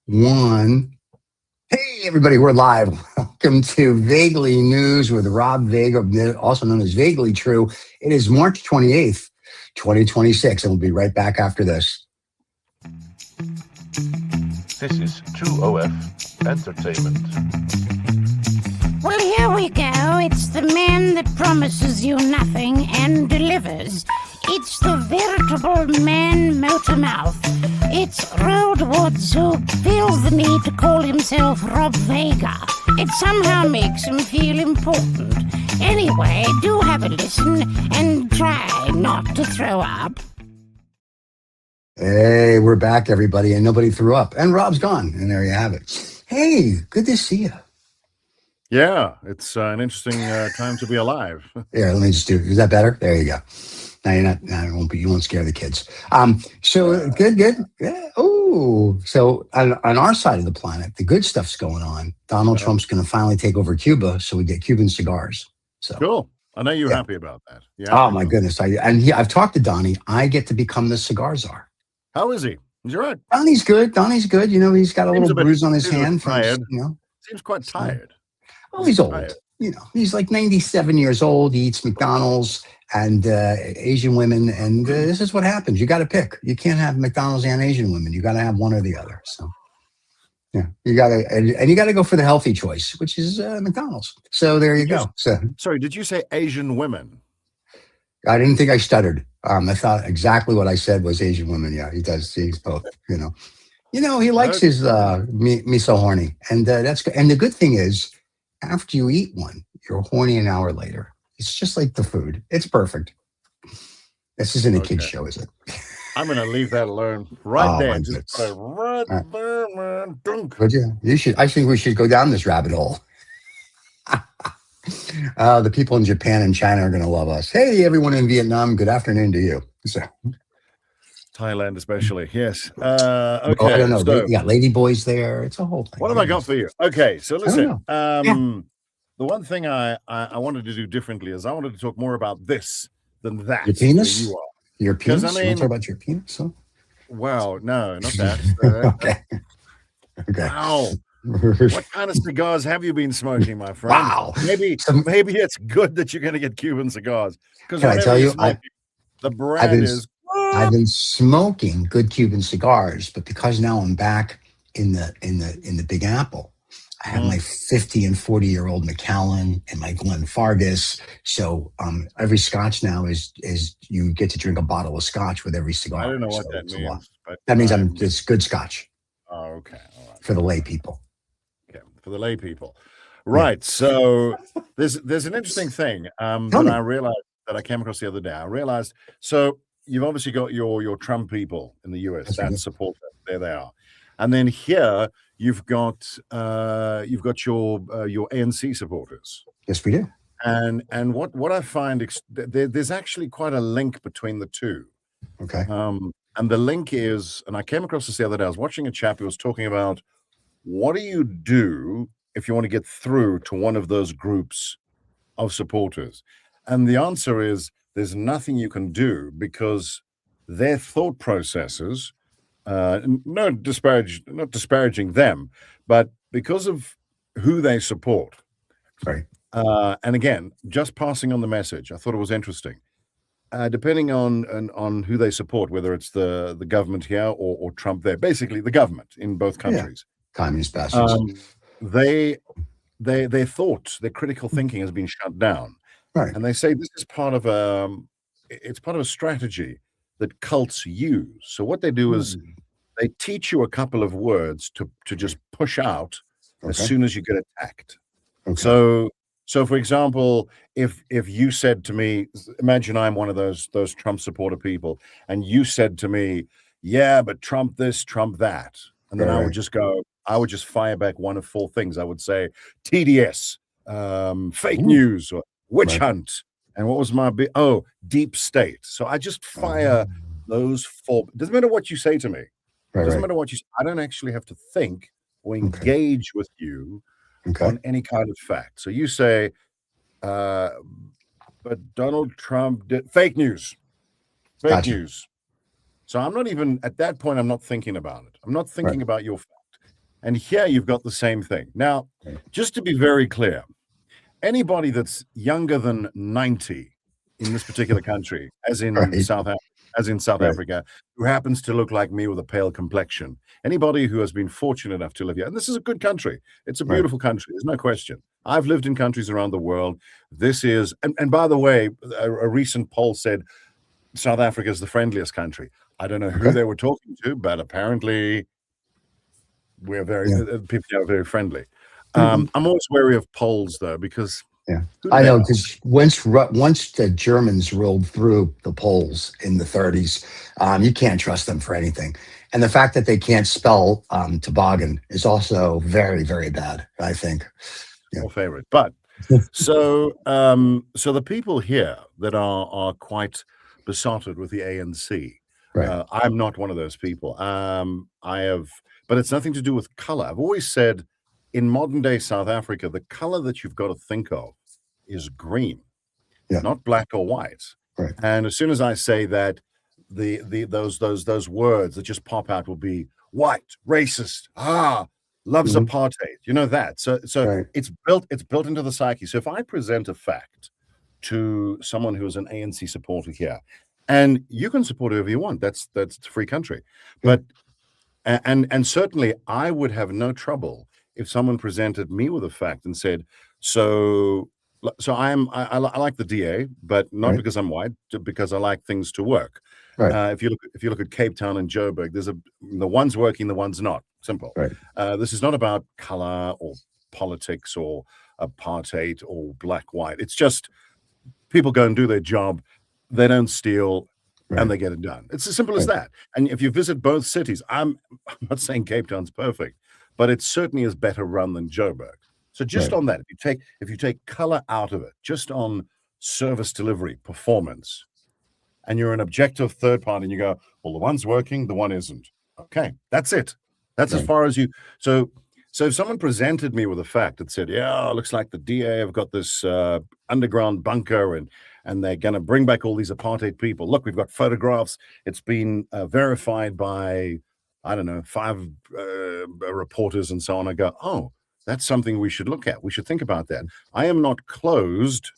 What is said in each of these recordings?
One. Hey, everybody, we're live. Welcome to Vaguely News with Rob Vega, also known as Vaguely True. It is March 28th, 2026, and we'll be right back after this. This is 2OF Entertainment. Well, here we go. It's the man that promises you nothing and delivers. It's the veritable man motor mouth. It's Road Woods who feels the need to call himself Rob Vega. It somehow makes him feel important. Anyway, do have a listen and try not to throw up. Hey, we're back, everybody, and nobody threw up. And Rob's gone, and there you have it. Hey, good to see you. Yeah, it's an interesting time to be alive. Here, let me just do it. Is that better? There you go. Now you're not. Now it won't be. You won't scare the kids. So good. Yeah. Oh, so on our side of the planet, the good stuff's going on. Donald Trump's going to finally take over Cuba, so we get Cuban cigars. So cool. I know you're happy about that. Yeah. Oh my goodness. I've talked to Donnie. I get to become the cigar czar. How is he? Is he right? Donnie's good. You know, he's got a little bruise on his hand. Tired. You Seems quite tired. Oh, he's old. Tired. You know, he's like 97 years old. He eats McDonald's and Asian women, and this is what happens. You got to pick. You can't have McDonald's and Asian women. You got to have one or the other. So, yeah, you got to, and you got to go for the healthy choice, which is McDonald's. So there you go. So, sorry, did you say Asian women? I didn't think I stuttered. I thought exactly what I said was Asian women. Yeah, he does. He's both. You know, he likes his me so horny, and that's good. And the good thing is, after you eat one, you're horny an hour later. It's just like the food. It's perfect. This isn't a kid's show, is it? I'm going to leave that alone right there. Just put it right there, man. Dunk. Would you? You should. I think we should go down this rabbit hole. The people in Japan and China are going to love us. Hey, everyone in Vietnam, good afternoon to you. So, Thailand especially, yes. Okay. I don't know. So, you got lady boys there. It's a whole thing. What have I got for you? Okay, so listen. The one thing I wanted to do differently is I wanted to talk more about this than that. Your penis? You are. Your penis? I mean, you want to talk about your penis? Huh? Well, no, not that. Okay. Wow. What kind of cigars have you been smoking, my friend? Wow. Maybe it's good that you're going to get Cuban cigars. Can I tell you, the brand is... I've been smoking good Cuban cigars, but because now I'm back in the Big Apple, I have my 50 and 40-year-old Macallan and my Glen Fargus. So every Scotch now is you get to drink a bottle of Scotch with every cigar. I don't know what that means. But that means it's good Scotch. Oh, okay. All right. For the lay people. Okay, for the lay people. Right. So there's an interesting thing that I realized that I came across the other day. I realized, so you've obviously got your Trump people in the US that support them. There they are. And then here you've got your ANC supporters. Yes, we do. And what I find there's actually quite a link between the two. Okay. And the link is, and I came across this the other day. I was watching a chap who was talking about what do you do if you want to get through to one of those groups of supporters? And the answer is there's nothing you can do because their thought processes. Not disparaging them, but because of who they support. Right. And again, just passing on the message, I thought it was interesting. Depending on who they support, whether it's the government here or Trump there, basically the government in both countries. Yeah. Communist bastards. Their thought, their critical thinking has been shut down. Right. And they say this is part of a strategy that cults use. So what they do is they teach you a couple of words to just push out as soon as you get attacked. Okay. So for example, if you said to me, imagine I'm one of those Trump supporter people, and you said to me, yeah, but Trump this, Trump that. And then I would just fire back one of four things. I would say TDS, fake news, or witch hunt. And what was my deep state. So I just fire those four. Doesn't matter what you say to me. Doesn't matter what you say. I don't actually have to think or engage with you on any kind of fact. So you say, but Donald Trump did fake news. Fake news. So I'm not even at that point, I'm not thinking about it. I'm not thinking about your fact. And here you've got the same thing. Now, just to be very clear, anybody that's younger than 90 in this particular country, as in Right. South Africa, who happens to look like me with a pale complexion, anybody who has been fortunate enough to live here, and this is a good country. It's a beautiful country. There's no question. I've lived in countries around the world. This is, and by the way, a recent poll said South Africa is the friendliest country. I don't know who they were talking to, but apparently we're very, people are very friendly. I'm always wary of polls though, because I know, because once the Germans rolled through the Poles in the 30s, you can't trust them for anything. And the fact that they can't spell toboggan is also very, very bad, I think. Your favorite. But so the people here that are quite besotted with the ANC, I'm not one of those people. But it's nothing to do with color. I've always said in modern day South Africa, the color that you've got to think of is green, not black or white. Right. And as soon as I say that, those words that just pop out will be white, racist, loves apartheid. You know that. So it's built into the psyche. So if I present a fact to someone who is an ANC supporter here, and you can support whoever you want, that's a free country, but and certainly I would have no trouble if someone presented me with a fact and said, so I like the DA, but not because I'm white, because I like things to work. Right. If you look at Cape Town and Joburg, there's the one's working, the one's not. Simple. Right. This is not about color or politics or apartheid or black white. It's just people go and do their job. They don't steal. And they get it done. It's as simple as that. And if you visit both cities, I'm not saying Cape Town's perfect, but it certainly is better run than Joburg. So just on that, if you take color out of it, just on service delivery, performance, and you're an objective third party, and you go, well, the one's working, the one isn't. Okay, that's it. That's as far as you. So if someone presented me with a fact that said, yeah, it looks like the DA have got this underground bunker and they're going to bring back all these apartheid people. Look, we've got photographs. It's been verified by, I don't know, 5 reporters and so on. I go, oh, that's something we should look at. We should think about that. I am not closed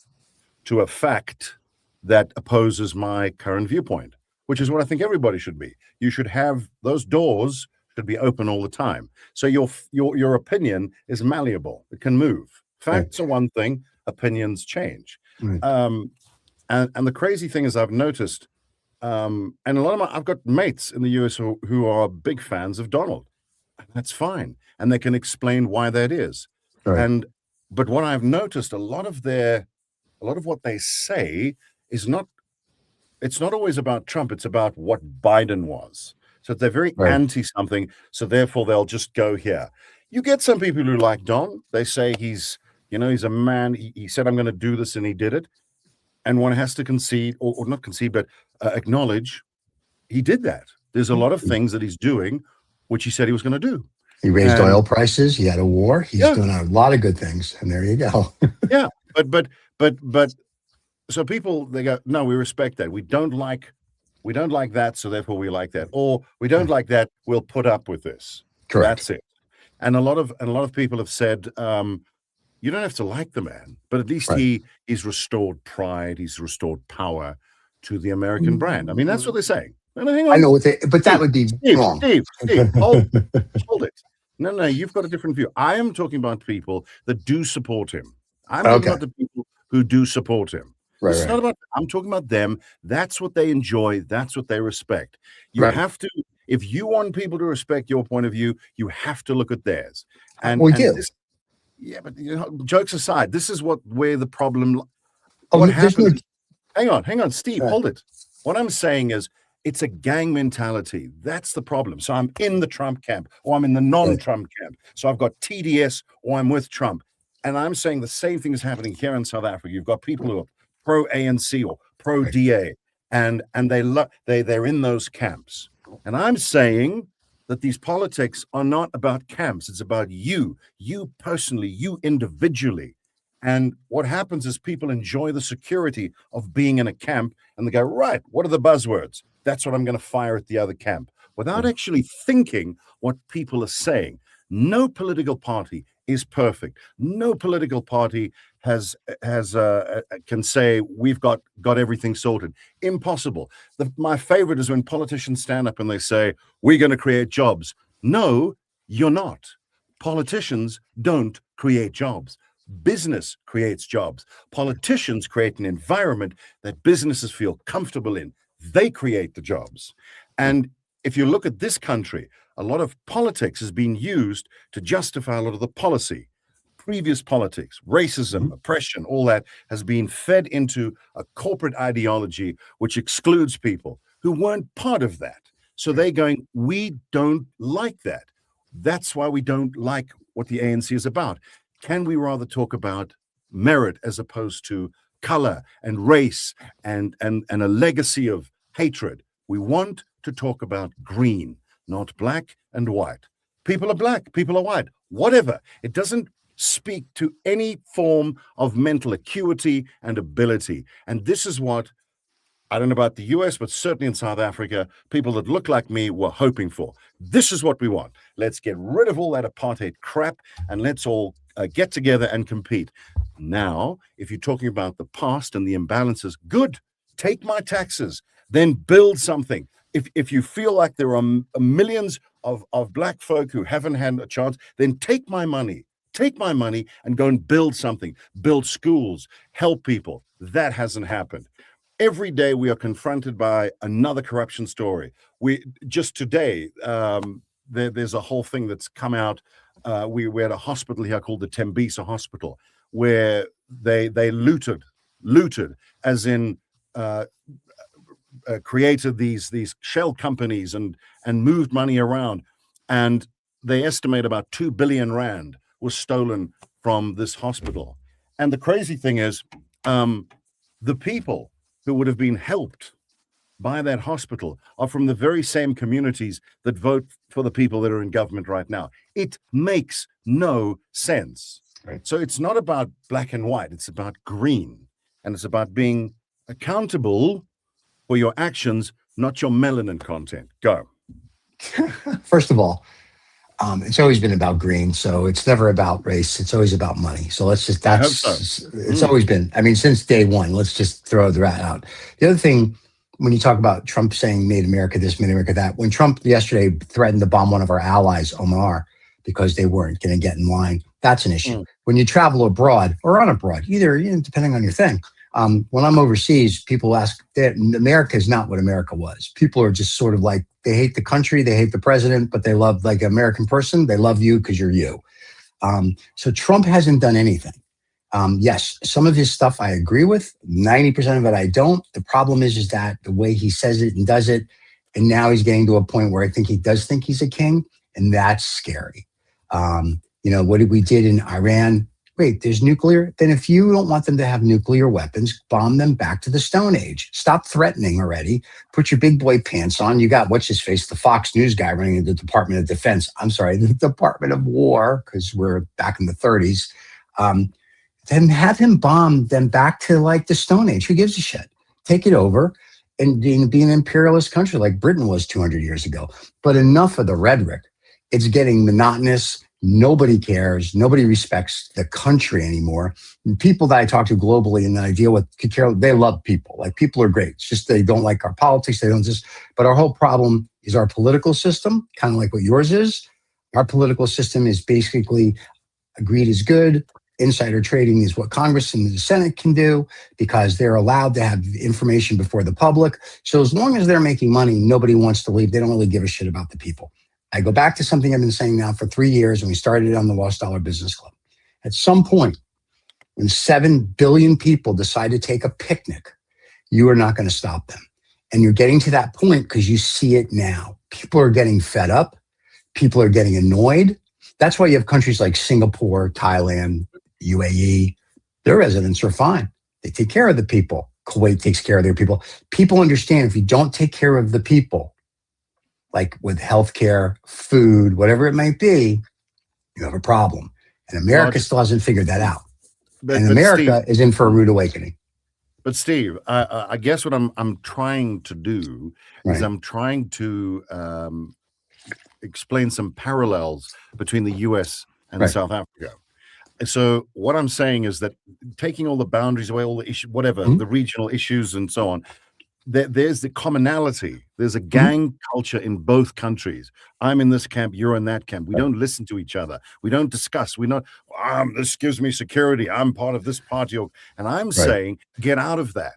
to a fact that opposes my current viewpoint, which is what I think everybody should be. You should have those doors should be open all the time. So your opinion is malleable. It can move. Facts are one thing. Opinions change. And the crazy thing is I've noticed, and a lot of I've got mates in the US who are big fans of Donald. That's fine. And they can explain why that is. But what I've noticed, a lot of what they say is it's not always about Trump. It's about what Biden was. So they're very anti something. So therefore they'll just go here. You get some people who like Don. They say he's a man. He said, I'm going to do this, and he did it. And one has to concede, or not concede, but acknowledge he did that. There's a lot of things that he's doing, which he said he was going to do. He raised oil prices. He had a war. He's doing a lot of good things. And there you go. But so people, they go, no, we respect that. We don't like that, so therefore we like that. Or we don't like that, we'll put up with this. Correct. That's it. And a lot of people have said, you don't have to like the man, but at least he's restored pride, he's restored power to the American brand. I mean, that's what they're saying. No, hang on. I know, but that would be wrong. Steve, hold it. No, you've got a different view. I am talking about people that do support him. I'm talking about the people who do support him. It's not about, I'm talking about them. That's what they enjoy. That's what they respect. You have to, if you want people to respect your point of view, you have to look at theirs. And we do. But jokes aside, this is where the problem. What happens? Hang on, Steve, hold it. What I'm saying is, it's a gang mentality. That's the problem. So I'm in the Trump camp, or I'm in the non-Trump camp. So I've got TDS, or I'm with Trump. And I'm saying the same thing is happening here in South Africa. You've got people who are pro-ANC or pro-DA, and they're in those camps. And I'm saying that these politics are not about camps. It's about you personally, you individually. And what happens is people enjoy the security of being in a camp, and they go, right, what are the buzzwords? That's what I'm going to fire at the other camp, without actually thinking what people are saying. No political party is perfect. No political party can say we've got everything sorted. Impossible. My favorite is when politicians stand up and they say we're going to create jobs. No, you're not. Politicians don't create jobs. Business creates jobs. Politicians create an environment that businesses feel comfortable in. They create the jobs. And if you look at this country, a lot of politics has been used to justify a lot of the policy. Previous politics, racism, oppression, all that has been fed into a corporate ideology which excludes people who weren't part of that. So they're going, we don't like that. That's why we don't like what the ANC is about. Can we rather talk about merit as opposed to color and race and a legacy of hatred? We want to talk about green, not black and white. People are black, people are white, whatever. It doesn't speak to any form of mental acuity and ability. And this is what, I don't know about the US, but certainly in South Africa, people that look like me were hoping for. This is what we want. Let's get rid of all that apartheid crap and let's all get together and compete. Now, if you're talking about the past and the imbalances, good, take my taxes, then build something. If you feel like there are millions of black folk who haven't had a chance, then take my money and go and build something, build schools, help people. That hasn't happened. Every day we are confronted by another corruption story. Just today, there's a whole thing that's come out. We're at a hospital here called the Tembisa Hospital, where they looted, as in created these shell companies and moved money around. And they estimate about 2 billion rand was stolen from this hospital. And the crazy thing is, the people who would have been helped by that hospital are from the very same communities that vote for the people that are in government right now. It makes no sense. Right. So it's not about black and white, it's about green. And it's about being accountable for your actions, not your melanin content. Go. First of all, it's always been about green, so it's never about race. It's always about money. So let's just, it's always been, I mean, since day one, let's just throw that out. The other thing, when you talk about Trump saying made America this, made America that, when Trump yesterday threatened to bomb one of our allies, Omar, because they weren't going to get in line, that's an issue. When you travel abroad or on abroad, either, depending on your thing, when I'm overseas, people ask, America is not what America was. People are just sort of like, they hate the country, they hate the president, but they love, like, an American person. They love you because you're you. So Trump hasn't done anything. Yes, some of his stuff I agree with. 90% of it I don't. The problem is that the way he says it and does it, and now he's getting to a point where I think he does think he's a king, and that's scary. What did we did in Iran? Wait, there's nuclear? Then if you don't want them to have nuclear weapons, bomb them back to the Stone Age. Stop threatening already. Put your big boy pants on. You got, what's his face, the Fox News guy running the Department of Defense. I'm sorry, the Department of War, because we're back in the 30s. Then have him bomb them back to, like, the Stone Age. Who gives a shit? Take it over and be an imperialist country like Britain was 200 years ago. But enough of the rhetoric. It's getting monotonous. Nobody cares. Nobody respects the country anymore. And people that I talk to globally and that I deal with, they love people. Like, people are great. It's just they don't like our politics. They don't just. But our whole problem is our political system, kind of like what yours is. Our political system is basically greed is good. Insider trading is what Congress and the Senate can do because they're allowed to have information before the public. So as long as they're making money, nobody wants to leave. They don't really give a shit about the people. I go back to something I've been saying now for 3 years, and we started it on the Lost Dollar Business Club. At some point, when 7 billion people decide to take a picnic, you are not going to stop them. And you're getting to that point because you see it now. People are getting fed up. People are getting annoyed. That's why you have countries like Singapore, Thailand, UAE. Their residents are fine. They take care of the people. Kuwait takes care of their people. People understand if you don't take care of the people, like with healthcare, food, whatever it might be, you have a problem. And America still hasn't figured that out. And America is in for a rude awakening. But Steve, I guess what I'm trying to do is I'm trying to explain some parallels between the US and South Africa. So what I'm saying is that taking all the boundaries away, all the issues, whatever, the regional issues and so on, there's the commonality. There's a gang culture in both countries. I'm in this camp, you're in that camp. We don't listen to each other. We don't discuss. We're not, this gives me security. I'm part of this party. And I'm saying, get out of that.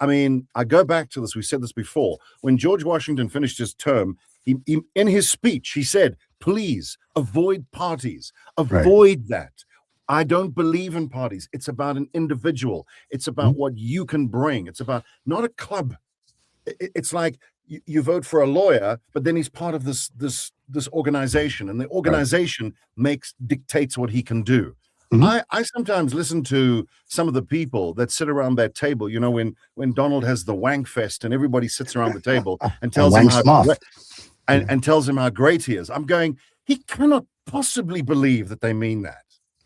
I mean, I go back to this. We said this before. When George Washington finished his term, he in his speech, he said, please avoid parties. Avoid that. I don't believe in parties. It's about an individual. It's about what you can bring. It's about not a club. It's like you vote for a lawyer, but then he's part of this organization, and the organization dictates what he can do. I sometimes listen to some of the people that sit around that table. You know, when Donald has the wank fest and everybody sits around the table and tells him and tells him how great he is. I'm going, he cannot possibly believe that they mean that.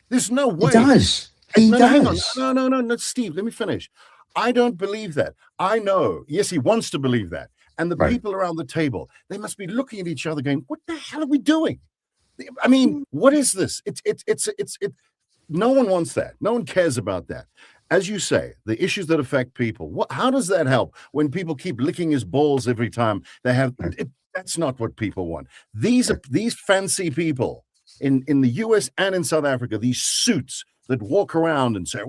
There's no way. He does. Hang on. No, Steve, let me finish. I don't believe that. I know. Yes, he wants to believe that. And the people around the table, they must be looking at each other going, what the hell are we doing? I mean, what is this? No one wants that. No one cares about that. As you say, the issues that affect people, how does that help when people keep licking his balls every time they have that's not what people want. These fancy people in the US and in South Africa, these suits that walk around and say,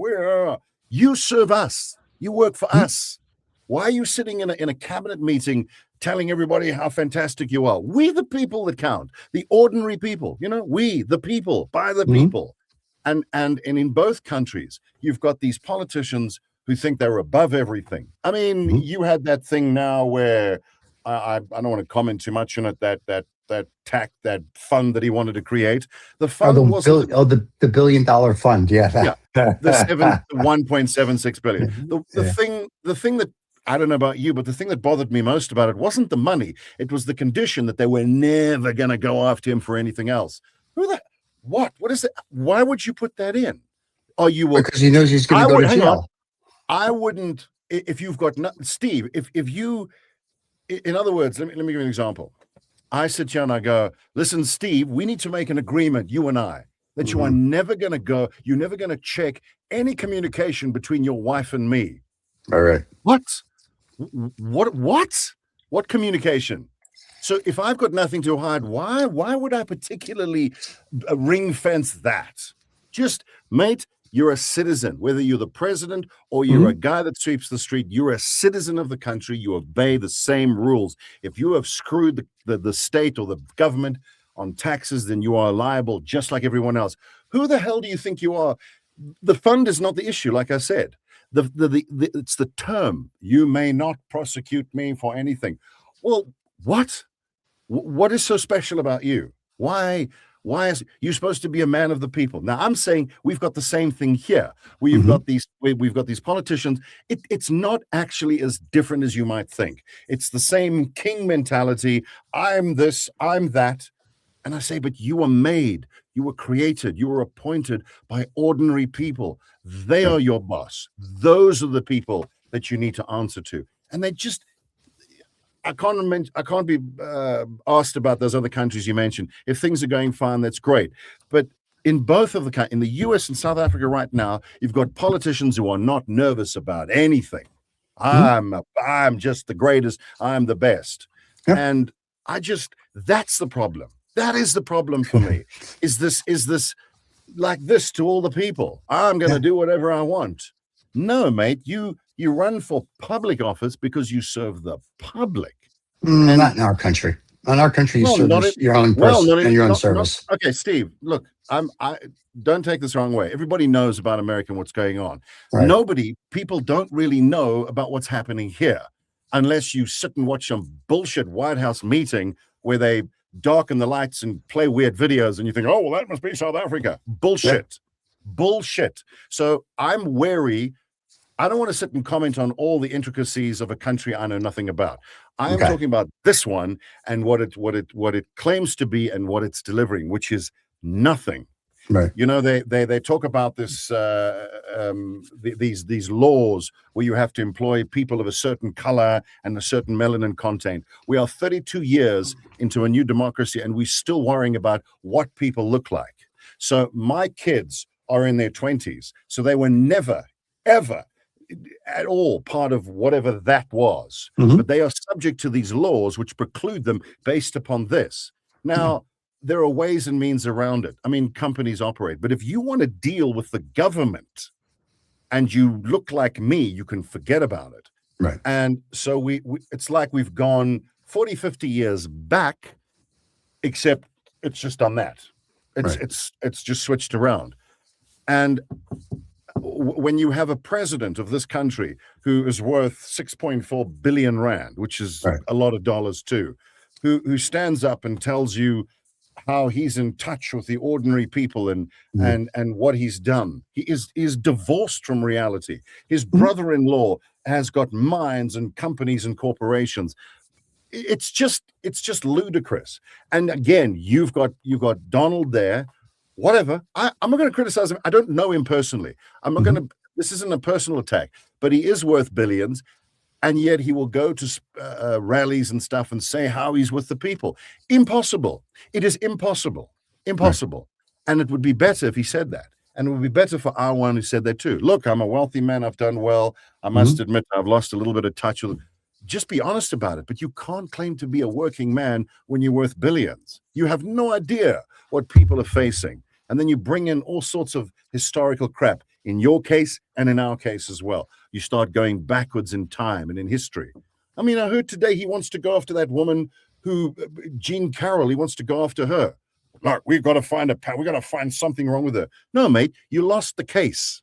you serve us, you work for us. Why are you sitting in a cabinet meeting telling everybody how fantastic you are? We the people that count, the ordinary people, we the people, by the people. And in both countries, you've got these politicians who think they're above everything. I mean, you had that thing now where I don't want to comment too much on it, that fund that he wanted to create. The fund the $1 billion fund, the 1.76 billion. The thing that I don't know about you, but the thing that bothered me most about it wasn't the money. It was the condition that they were never going to go after him for anything else. What is it? Why would you put that in? Because he knows he's going to go to jail. I wouldn't. If you've got Steve, if you. In other words, let me give you an example. I sit here and I go, listen, Steve, we need to make an agreement, you and I, that you are never going to go, you're never going to check any communication between your wife and me. All right. What communication? So if I've got nothing to hide, why would I particularly ring fence that? Just, mate, you're a citizen, whether you're the president or you're a guy that sweeps the street, you're a citizen of the country. You obey the same rules. If you have screwed the state or the government on taxes, then you are liable just like everyone else. Who the hell do you think you are? The fund is not the issue, like I said. It's the term. You may not prosecute me for anything. Well, what? What is so special about you? Why is you supposed to be a man of the people? Now I'm saying we've got the same thing here. We've got these politicians. It's not actually as different as you might think. It's the same king mentality. I'm this, I'm that. And I say, but you were made, you were created, you were appointed by ordinary people. They are your boss. Those are the people that you need to answer to. And they just, I can't be asked about those other countries you mentioned. If things are going fine, that's great. But in both of in the US and South Africa right now, you've got politicians who are not nervous about anything. I'm just the greatest. I'm the best. Yeah. And that's the problem. That is the problem for me. Is this like this to all the people? I'm going to do whatever I want. No, mate, you run for public office because you serve the public. Not in our country. In our country, you serve your own person and your own service. Okay, Steve, look, I don't take this the wrong way. Everybody knows about America and what's going on. Right. People don't really know about what's happening here unless you sit and watch some bullshit White House meeting where they darken the lights and play weird videos and you think, oh, well, that must be South Africa. Bullshit. So I'm wary. I don't want to sit and comment on all the intricacies of a country I know nothing about. I am talking about this one and what it claims to be and what it's delivering, which is nothing. Right. You know, they talk about this these laws where you have to employ people of a certain color and a certain melanin content. We are 32 years into a new democracy, and we're still worrying about what people look like. So my kids are in their 20s, so they were never, ever at all part of whatever that was. But they are subject to these laws which preclude them based upon this. Now, there are ways and means around it. I mean, companies operate, but if you want to deal with the government and you look like me, you can forget about it. Right. And so we it's like we've gone 40, 50 years back, except it's just done that. It's just switched around. And when you have a president of this country who is worth 6.4 billion rand, which is a lot of dollars too, who stands up and tells you how he's in touch with the ordinary people and what he's done. He is divorced from reality. His brother-in-law has got mines and companies and corporations. It's just ludicrous. And again, you've got Donald there. Whatever. I'm not going to criticize him. I don't know him personally. I'm not going to. This isn't a personal attack, but he is worth billions. And yet he will go to rallies and stuff and say how he's with the people. Impossible. It is impossible. Impossible. And it would be better if he said that. And it would be better for our one who said that too. Look, I'm a wealthy man. I've done well. I must admit I've lost a little bit of touch with. Just be honest about it. But you can't claim to be a working man when you're worth billions. You have no idea what people are facing. And then you bring in all sorts of historical crap in your case and in our case as well. You start going backwards in time and in history. I mean, I heard today he wants to go after that woman who, Jean Carroll, he wants to go after her. Look, we've got to find something wrong with her. No, mate, you lost the case.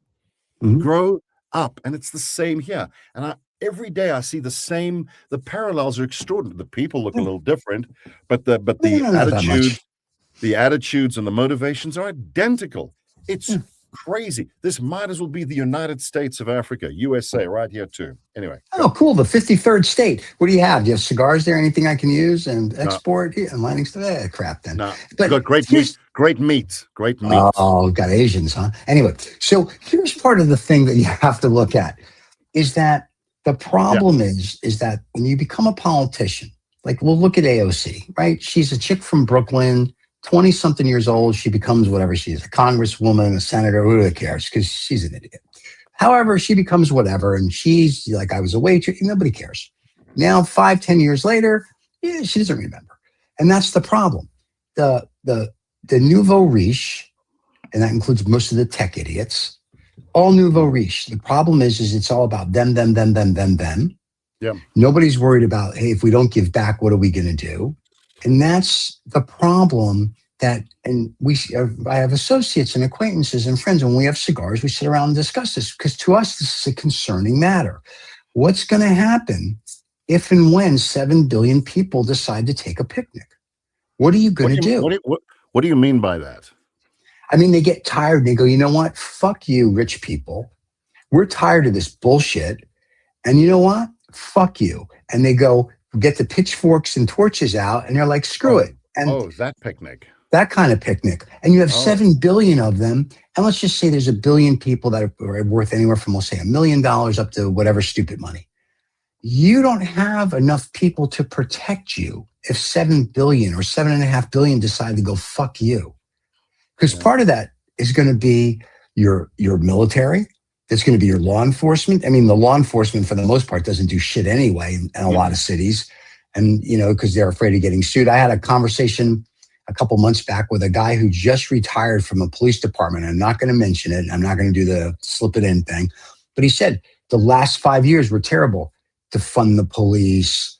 Grow up. And it's the same here. And every day I see the parallels are extraordinary. The people look a little different, but the attitudes and the motivations are identical. It's crazy. This might as well be the United States of Africa, USA, right here too. Anyway. Oh, cool. The 53rd state. What do you have? Do you have cigars there? Anything I can use and export? Yeah, mining stuff. Crap then. No. But got great meat. Great meat. Oh, got Asians, huh? Anyway, so here's part of the thing that you have to look at is that the problem is that when you become a politician, like we'll look at AOC, right? She's a chick from Brooklyn, 20-something years old. She becomes whatever she is, a congresswoman, a senator, who cares? Because she's an idiot. However, she becomes whatever, and she's like, I was a waitress. Nobody cares. Now, 5-10 years later, she doesn't remember. And that's the problem. The Nouveau Riche, and that includes most of the tech idiots, all Nouveau Riche. The problem is it's all about them. Yeah. Nobody's worried about, hey, if we don't give back, what are we going to do? And that's the problem I have associates and acquaintances and friends. When we have cigars, we sit around and discuss this because to us, this is a concerning matter. What's going to happen if and when 7 billion people decide to take a picnic? What are you going to do? What do you mean by that? I mean, they get tired and they go, you know what? Fuck you, rich people. We're tired of this bullshit. And you know what? Fuck you. And they go, get the pitchforks and torches out, and they're like, screw it. And that picnic. That kind of picnic. And you have 7 billion of them. And let's just say there's 1 billion people that are worth anywhere from, we'll say, $1 million up to whatever stupid money. You don't have enough people to protect you if 7 billion or 7.5 billion decide to go fuck you. Because part of that is going to be your military. It's going to be your law enforcement. I mean, the law enforcement, for the most part, doesn't do shit anyway in a lot of cities. And, because they're afraid of getting sued. I had a conversation a couple months back with a guy who just retired from a police department. I'm not going to mention it. I'm not going to do the slip it in thing. But he said the last 5 years were terrible to fund the police.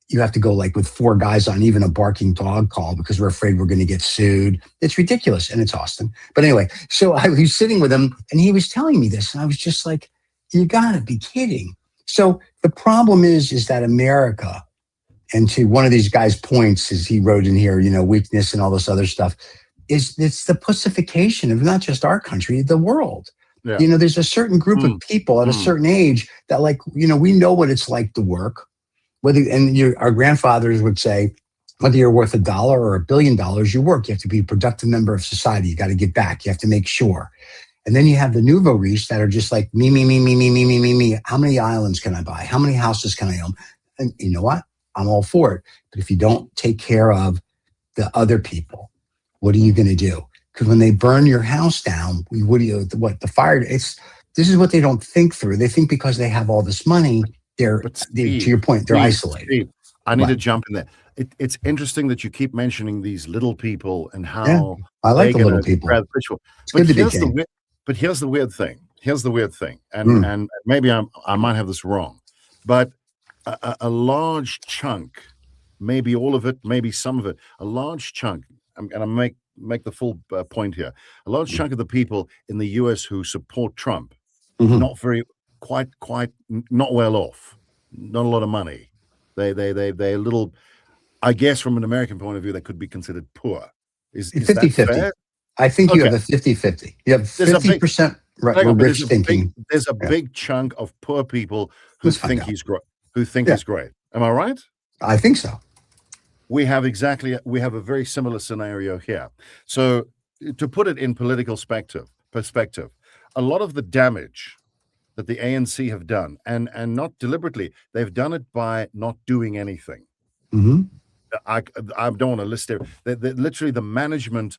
You have to go like with 4 guys on even a barking dog call because we're afraid we're going to get sued. It's ridiculous. And it's Austin. But anyway, so I was sitting with him and he was telling me this. And I was just like, you gotta be kidding. So the problem is that America, and to one of these guys' points, as he wrote in here, weakness and all this other stuff, it's the pussification of not just our country, the world. Yeah. There's a certain group of people at a certain age that we know what it's like to work. Our grandfathers would say, whether you're worth $1 or $1 billion, you work. You have to be a productive member of society. You got to give back. You have to make sure. And then you have the Nouveau Riche that are just like me, me, me, me, me, me, me, me, me. How many islands can I buy? How many houses can I own? And you know what? I'm all for it. But if you don't take care of the other people, what are you going to do? Because when they burn your house down, the fire? This is what they don't think through. They think because they have all this money, to your point, they're isolated. Steve, I need to jump in there. It's interesting that you keep mentioning these little people and how I like the little people. But here's the weird thing. And maybe I might have this wrong, but a large chunk, maybe all of it, maybe some of it, a large chunk. I'm going to make the full point here. A large chunk of the people in the U.S. who support Trump, not well off, not a lot of money. They're a little. I guess from an American point of view, they could be considered poor. Is 50-50. That fair? I think you have a 50-50. You have 50% rich thinking. There's a big chunk of poor people who think he's great. He's great. Am I right? I think so. We have a very similar scenario here. So to put it in political perspective, a lot of the damage that the ANC have done, and not deliberately, they've done it by not doing anything. I don't want to list it. Literally the management.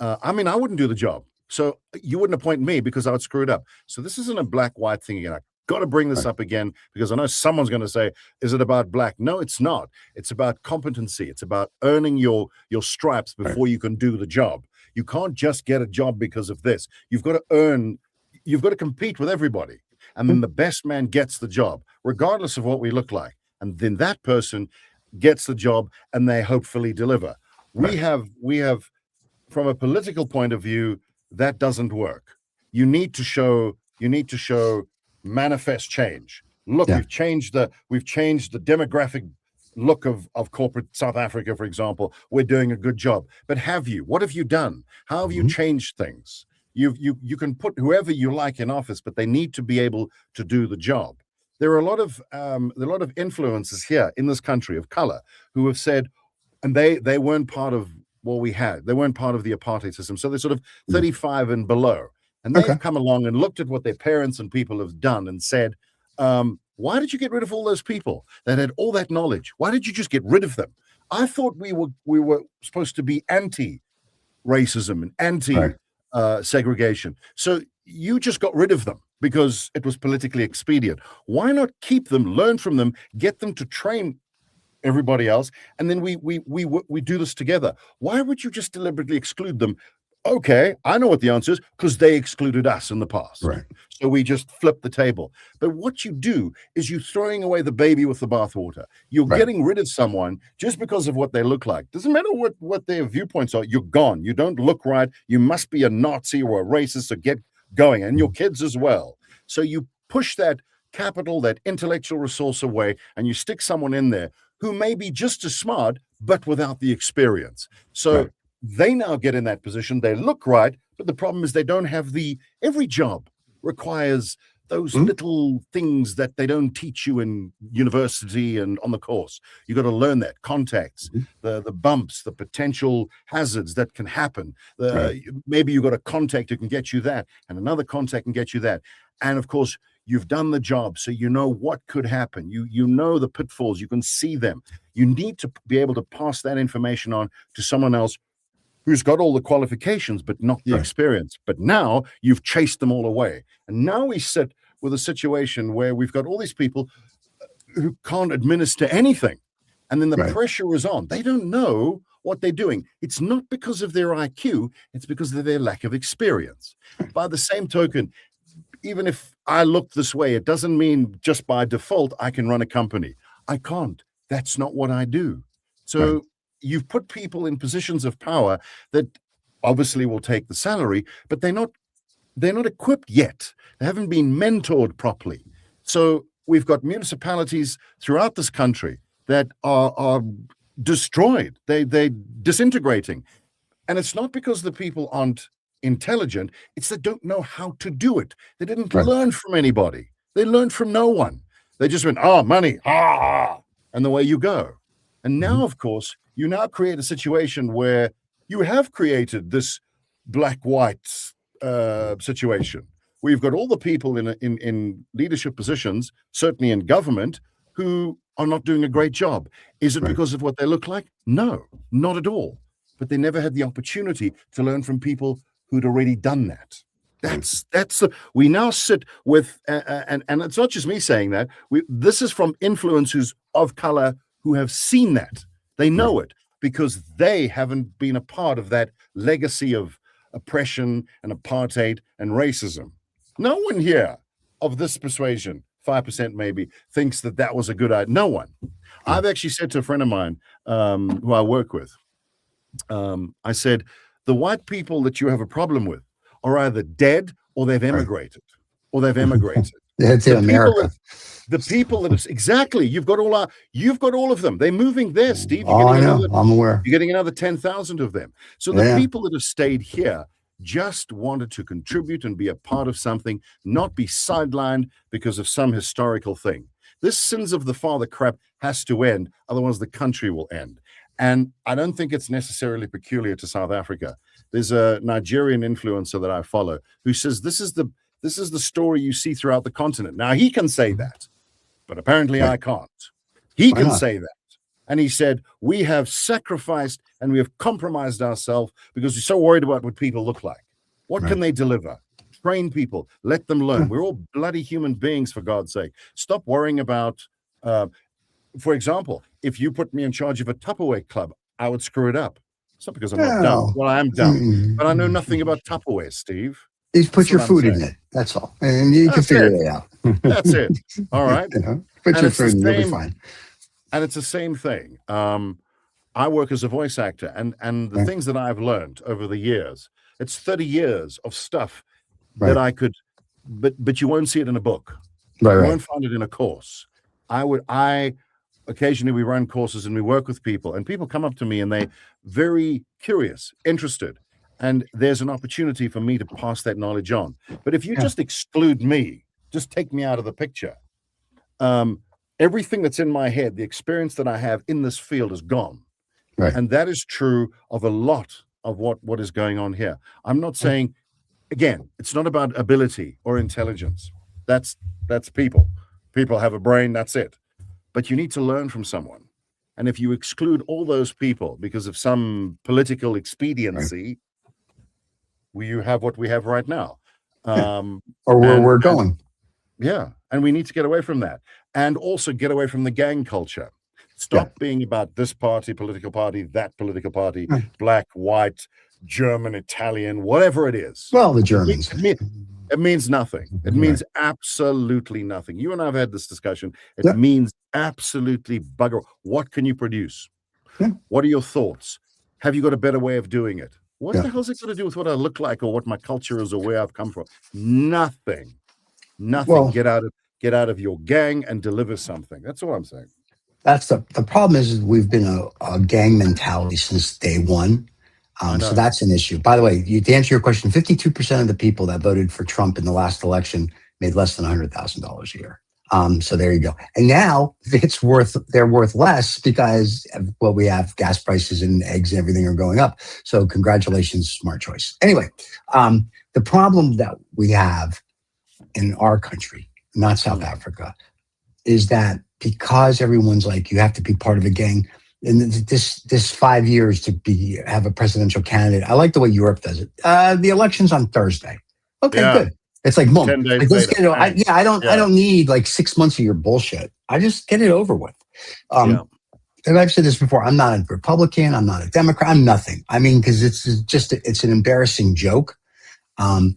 I wouldn't do the job. So you wouldn't appoint me because I would screw it up. So this isn't a black-white thing again. I got to bring this up again because I know someone's going to say, is it about black? No, it's not. It's about competency. It's about earning your stripes before you can do the job. You can't just get a job because of this. You've got to compete with everybody. And then the best man gets the job, regardless of what we look like. And then that person gets the job and they hopefully deliver. We have, from a political point of view, that doesn't work. You need to show manifest change. Look, we've changed the demographic look of corporate South Africa, for example. We're doing a good job. But what have you done? How have you changed things? You can put whoever you like in office, but they need to be able to do the job. There are a lot of influencers here in this country of color who have said, and they weren't part of what we had. They weren't part of the apartheid system. So they're sort of 35 and below. And they've come along and looked at what their parents and people have done and said, why did you get rid of all those people that had all that knowledge? Why did you just get rid of them? I thought we were supposed to be anti-racism and anti-segregation. So you just got rid of them because it was politically expedient. Why not keep them, learn from them, get them to train everybody else, and then we do this together? Why would you just deliberately exclude them? Okay, I know what the answer is, because they excluded us in the past. Right. So we just flip the table. But what you do is you're throwing away the baby with the bathwater. You're getting rid of someone just because of what they look like. Doesn't matter what their viewpoints are. You're gone. You don't look right. You must be a Nazi or a racist, so get going. And your kids as well. So you push that capital, that intellectual resource away, and you stick someone in there who may be just as smart, but without the experience. So they now get in that position. They look right, but the problem is they don't have every job requires those little things that they don't teach you in university and on the course. You got to learn that contacts, the bumps, the potential hazards that can happen. Maybe you got a contact who can get you that, and another contact can get you that. And of course, you've done the job, so you know what could happen. You know the pitfalls. You can see them. You need to be able to pass that information on to someone else who's got all the qualifications, but not the experience. But now you've chased them all away. And now we sit with a situation where we've got all these people who can't administer anything. And then the pressure is on. They don't know what they're doing. It's not because of their IQ. It's because of their lack of experience. By the same token, even if I look this way, it doesn't mean just by default I can run a company. I can't. That's not what I do. So you've put people in positions of power that obviously will take the salary, but they're not equipped yet. They haven't been mentored properly. So we've got municipalities throughout this country that are destroyed. They're disintegrating. And it's not because the people aren't intelligent, it's they don't know how to do it. They didn't learn from anybody. They learned from no one. They just went, money, and the way you go. And now, of course, you now create a situation where you have created this black-white situation, where you've got all the people in leadership positions, certainly in government, who are not doing a great job. Is it because of what they look like? No, not at all. But they never had the opportunity to learn from people who'd already done that. We now sit with, and it's not just me saying that. This is from influencers of color who have seen that. They know it because they haven't been a part of that legacy of oppression and apartheid and racism. No one here of this persuasion, 5% maybe, thinks that was a good idea. No one. I've actually said to a friend of mine who I work with, I said, the white people that you have a problem with are either dead or they've emigrated. That's in America. The people that is exactly, you've got all of them. They're moving there, Steve. I'm aware. You're getting another 10,000 of them. So the people that have stayed here just wanted to contribute and be a part of something, not be sidelined because of some historical thing. This sins of the father crap has to end, otherwise the country will end. And I don't think it's necessarily peculiar to South Africa. There's a Nigerian influencer that I follow who says this is the story you see throughout the continent. Now he can say that, but apparently I can't. He can say that. And he said, we have sacrificed and we have compromised ourselves because we're so worried about what people look like. What can they deliver? Train people, let them learn. We're all bloody human beings, for God's sake. Stop worrying about, for example, if you put me in charge of a Tupperware club, I would screw it up. It's not because I'm not dumb. Well, I am dumb, but I know nothing about Tupperware, Steve. Just put your food in it. That's all. And you can figure it out. That's it. All right. Put your food in it, you'll be fine. And it's the same thing. I work as a voice actor, and the things that I've learned over the years, it's 30 years of stuff that I could, but you won't see it in a book. You won't find it in a course. Occasionally we run courses and we work with people, and people come up to me and they're very curious, interested, and there's an opportunity for me to pass that knowledge on. But if you just exclude me, just take me out of the picture, everything that's in my head, the experience that I have in this field is gone. And that is true of a lot of what is going on here. I'm not saying, again, it's not about ability or intelligence. That's people. People have a brain, that's it. But you need to learn from someone. And if you exclude all those people because of some political expediency, you have what we have right now. Or where we're going. And we need to get away from that. And also get away from the gang culture. Stop being about this party, political party, that political party, black, white, German, Italian, whatever it is. Well, the Germans. It means nothing. It means absolutely nothing. You and I have had this discussion. It means absolutely bugger. What can you produce? What are your thoughts? Have you got a better way of doing it? What the hell is it got to do with what I look like or what my culture is or where I've come from? Nothing. Well, get out of your gang and deliver something. That's all I'm saying. That's the problem is we've been a gang mentality since day one. So that's an issue. By the way, to answer your question, 52% of the people that voted for Trump in the last election made less than $100,000 a year. So there you go. And now they're worth less because we have gas prices and eggs and everything are going up. So congratulations, smart choice. Anyway, the problem that we have in our country, not South Africa, is that because everyone's like, you have to be part of a gang. And this 5 years to have a presidential candidate. I like the way Europe does it. The election's on Thursday. Okay, good. It's like, boom. Like, let's get it. I don't need like 6 months of your bullshit. I just get it over with. And I've said this before. I'm not a Republican. I'm not a Democrat. I'm nothing. I mean, because it's an embarrassing joke, and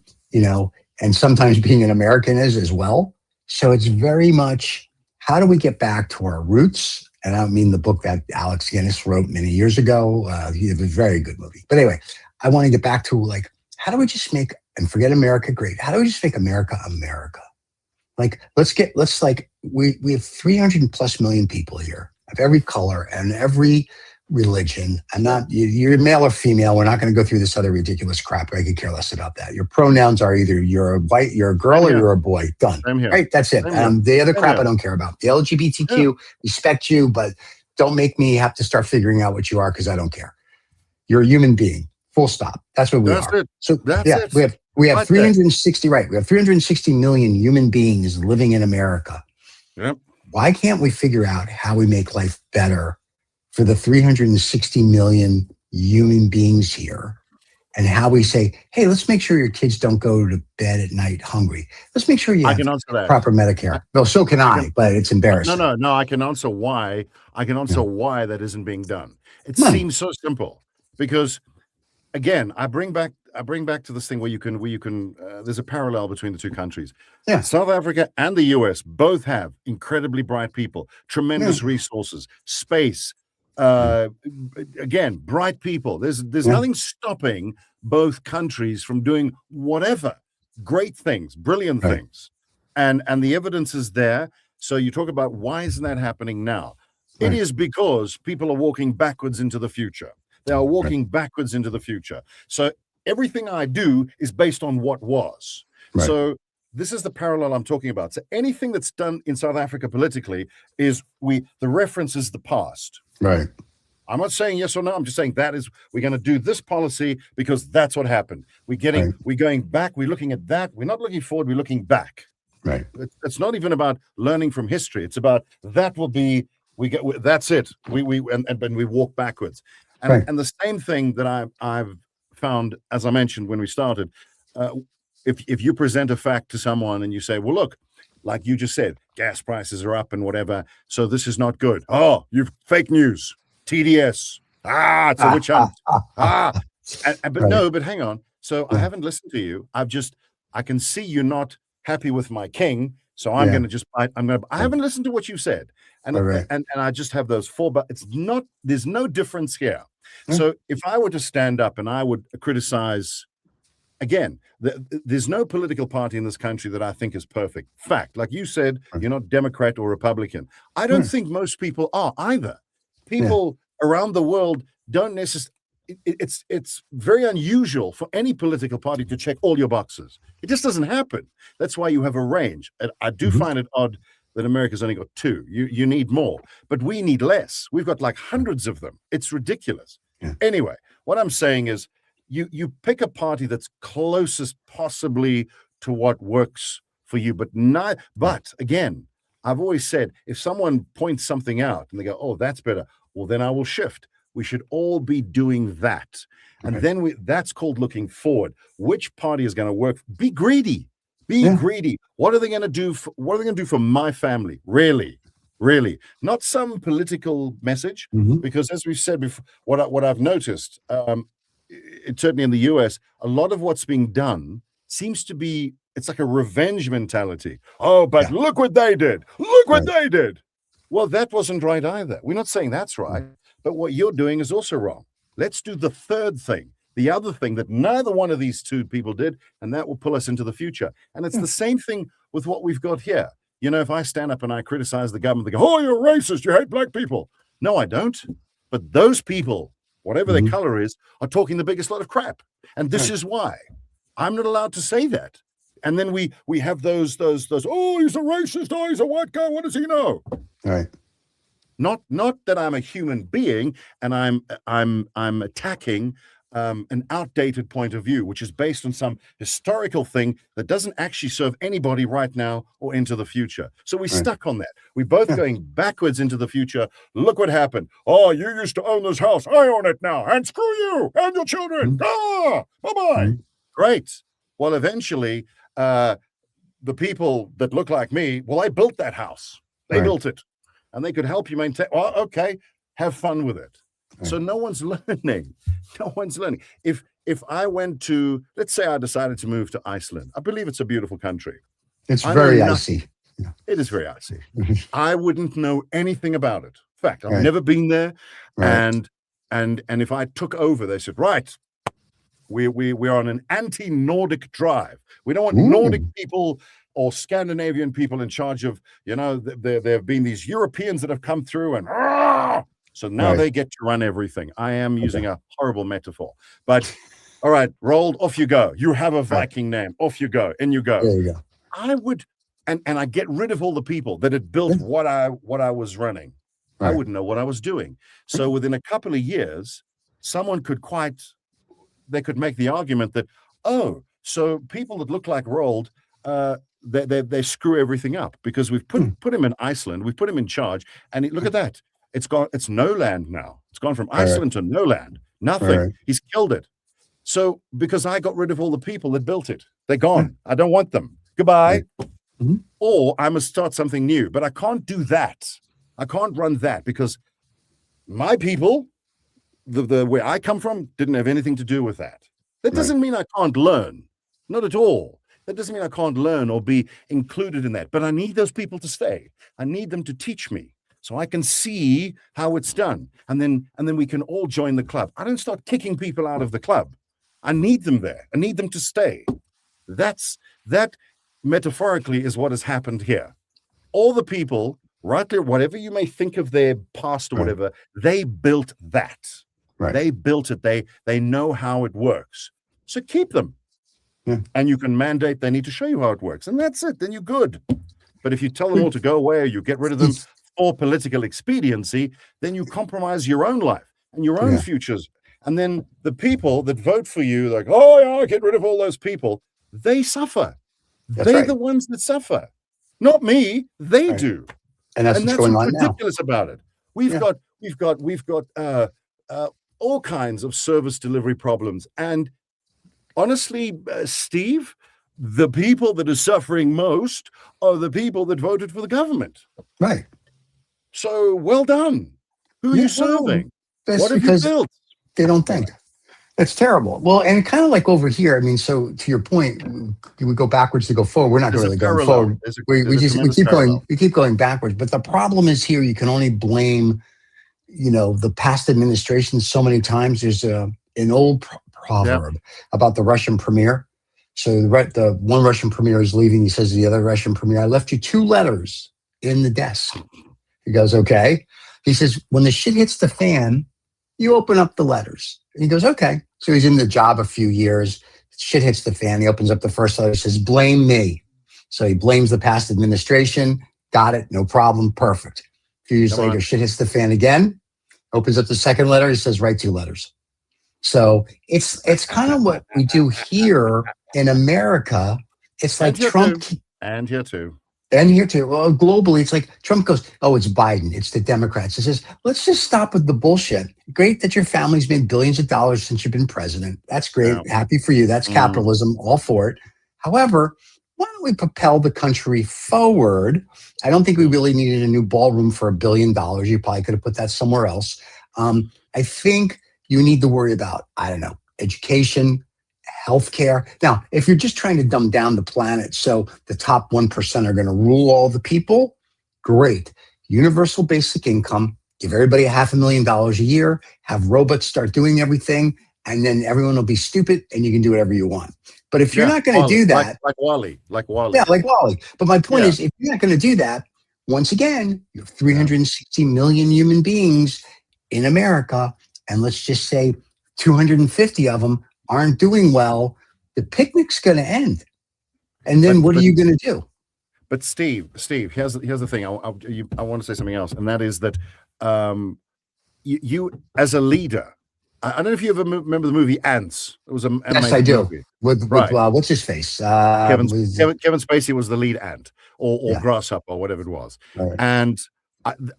sometimes being an American is as well. So it's very much, how do we get back to our roots? And I don't mean the book that Alex Guinness wrote many years ago. It was a very good movie. But anyway, I want to get back to like, how do we just make, and forget America great, how do we just make America America? Like, we have 300 plus million people here of every color and every religion. You're male or female. We're not going to go through this other ridiculous crap. I could care less about that. Your pronouns are either you're a girl or you're a boy. Done. Right? That's it. The other crap I don't care about. The LGBTQ, respect you, but Don't make me have to start figuring out what you are because I don't care. You're a human being. Full stop. That's what we That's are. it. So That's yeah, it. we have Right 360, right? We have 360 million human beings living in America. Yep. Why can't we figure out how we make life better for the 360 million human beings here? And how we say, hey, let's make sure your kids don't go to bed at night hungry. Let's make sure you I have can answer that. proper Medicare. Well, so can I, but it's embarrassing. No. I can answer why. I can answer why that isn't being done. It Money. seems so simple because, again, I bring back to this thing where you can. There's a parallel between the two countries. Yeah. South Africa and the US both have incredibly bright people, tremendous resources, space. Again, bright people. There's nothing stopping both countries from doing whatever great things, brilliant things, and the evidence is there. So you talk about why isn't that happening now? It is because people are walking backwards into the future. They are walking backwards into the future. So everything I do is based on what was. So this is the parallel I'm talking about. So anything that's done in South Africa politically is the reference is the past. Right. I'm not saying yes or no. I'm just saying we're going to do this policy because that's what happened. We're going back. We're looking at that. We're not looking forward. We're looking back. Right. It's not even about learning from history. It's about that will be, that's it. We walk backwards. And the same thing that I've found, as I mentioned when we started, if you present a fact to someone and you say, well, look, like you just said, gas prices are up and whatever, so this is not good. Oh, you've fake news, TDS. It's a witch hunt. But hang on. So I haven't listened to you. I can see you're not happy with my king, so I'm going to just I haven't listened to what you said. And I just have those four, but there's no difference here. So if I were to stand up and I would criticize, again, there's no political party in this country that I think is perfect. Fact, like you said, you're not Democrat or Republican. I don't think most people are either. People around the world don't necessarily. It's very unusual for any political party to check all your boxes. It just doesn't happen. That's why you have a range. And I do find it odd that America's only got two. You need more, but we need less. We've got like hundreds of them. It's ridiculous. Anyway, what I'm saying is you pick a party that's closest possibly to what works for you, but again, I've always said, if someone points something out and they go, oh, that's better, well, then I will shift. We should all be doing that. And then that's called looking forward. Which party is going to work? Be greedy. Be greedy. What are they going to do? What are they going to do for my family? Really? Not some political message, because as we've said before, what I've noticed, certainly in the US, a lot of what's being done seems to be, it's like a revenge mentality. Oh, but look what they did. Look what they did. Well, that wasn't right either. We're not saying that's right, but what you're doing is also wrong. Let's do the third thing, the other thing that neither one of these two people did, and that will pull us into the future. And it's the same thing with what we've got here. You know, if I stand up and I criticize the government, they go, oh, you're racist, you hate black people. No, I don't. But those people, whatever their color is, are talking the biggest lot of crap. And this is why. I'm not allowed to say that. And then we have those, oh, he's a racist, oh, he's a white guy, what does he know? Right. Not that I'm a human being and I'm attacking an outdated point of view, which is based on some historical thing that doesn't actually serve anybody right now or into the future. So we're stuck on that. We're both going backwards into the future. Look what happened. Oh, you used to own this house. I own it now. And screw you and your children. Bye-bye. Great. Well, eventually, the people that look like me, well, I built that house. They built it. And they could help you maintain. Well, okay, have fun with it. So no one's learning. No one's learning. If I went to, let's say I decided to move to Iceland. I believe it's a beautiful country. It's very icy. It is very icy. I wouldn't know anything about it. In fact, I've never been there. And if I took over, they said, right, we're on an anti-Nordic drive. We don't want Nordic people or Scandinavian people in charge of, there have been these Europeans that have come through and so now they get to run everything. I am using a horrible metaphor, but all right, rolled, off you go. You have a Viking name, off you go, and you go. There you go. I would, and I get rid of all the people that had built what I was running. I Right. wouldn't know what I was doing. So within a couple of years, someone could make the argument that, oh, so people that look like Roald, they screw everything up because we've put him in Iceland, we've put him in charge, and look at that. It's no land now. It's gone from Iceland to no land. Nothing. Right. He's killed it. So because I got rid of all the people that built it, they're gone. I don't want them. Goodbye. Mm-hmm. Or I must start something new. But I can't do that. I can't run that because my people, the where I come from, didn't have anything to do with that. That doesn't mean I can't learn. Not at all. That doesn't mean I can't learn or be included in that. But I need those people to stay. I need them to teach me so I can see how it's done. And then we can all join the club. I don't start kicking people out of the club. I need them there. I need them to stay. That metaphorically is what has happened here. All the people, right there, whatever you may think of their past or whatever, they built that. Right. They built it. They know how it works. So keep them. Yeah. And you can mandate they need to show you how it works. And that's it. Then you're good. But if you tell them all to go away or you get rid of them for political expediency, then you compromise your own life and your own futures. And then the people that vote for you, like, oh, yeah, get rid of all those people, they suffer. They're the ones that suffer. Not me. They do. And that's what's going on now. Ridiculous about it. We've got all kinds of service delivery problems. And honestly, Steve, the people that are suffering most are the people that voted for the government. Right. So well done. Who are you serving? What have you built? They don't think. That's terrible. Well, and kind of like over here, I mean, so to your point, we go backwards to go forward. We're not really going forward. We keep going backwards. But the problem is here, you can only blame, the past administration so many times. There's an old proverb about the Russian premier. So the one Russian premier is leaving. He says to the other Russian premier, I left you 2 letters in the desk. He goes, okay. He says, when the shit hits the fan, you open up the letters. And he goes, okay. So he's in the job a few years. Shit hits the fan. He opens up the first letter, says, blame me. So he blames the past administration. Got it. No problem. Perfect. A few years later, shit hits the fan again. Opens up the second letter. He says, write 2 letters. So it's kind of what we do here in America. It's like Trump. And here too. And here too. Well, globally, it's like Trump goes, oh, it's Biden. It's the Democrats. He says, let's just stop with the bullshit. Great that your family's made billions of dollars since you've been president. That's great. Yeah. Happy for you. That's capitalism. All for it. However, why don't we propel the country forward? I don't think we really needed a new ballroom for $1 billion. You probably could have put that somewhere else. I think you need to worry about, I don't know, education, healthcare. Now, if you're just trying to dumb down the planet so the top 1% are going to rule all the people, great. Universal basic income, give everybody $500,000 a year, have robots start doing everything, and then everyone will be stupid and you can do whatever you want. But if you're not going to do that... Like Wally. Yeah, like Wally. But my point is, if you're not going to do that, once again, you have 360 million human beings in America, and let's just say 250 of them aren't doing well, the picnic's going to end. And then what are you going to do? But Steve, here's the thing. I want to say something else, and that is that you as a leader, I don't know if you ever remember the movie Ants. It was an yes, I do. Movie. With what's his face? Kevin Spacey was the lead ant, or grasshopper, or whatever it was. Right. And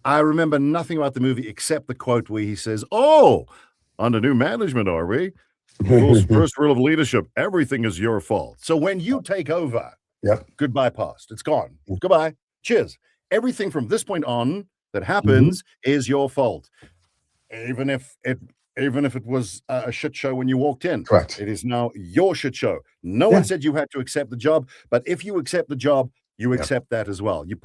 I remember nothing about the movie except the quote where he says, "Oh, under new management, are we? First rule of leadership: everything is your fault. So when you take over, goodbye past. It's gone. Goodbye. Cheers. Everything from this point on that happens is your fault, even if it was a shit show when you walked in. Correct. It is now your shit show. No one said you had to accept the job, but if you accept the job, you accept that as well. You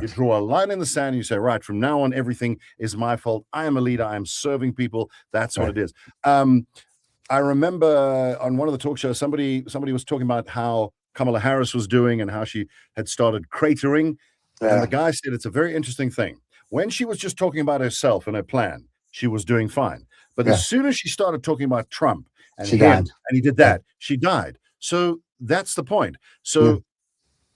draw a line in the sand and you say, right, from now on, everything is my fault. I am a leader. I am serving people. That's what it is. I remember on one of the talk shows, somebody was talking about how Kamala Harris was doing and how she had started cratering. And the guy said, it's a very interesting thing. When she was just talking about herself and her plan, she was doing fine. But as soon as she started talking about Trump and he did that, she died. So that's the point. So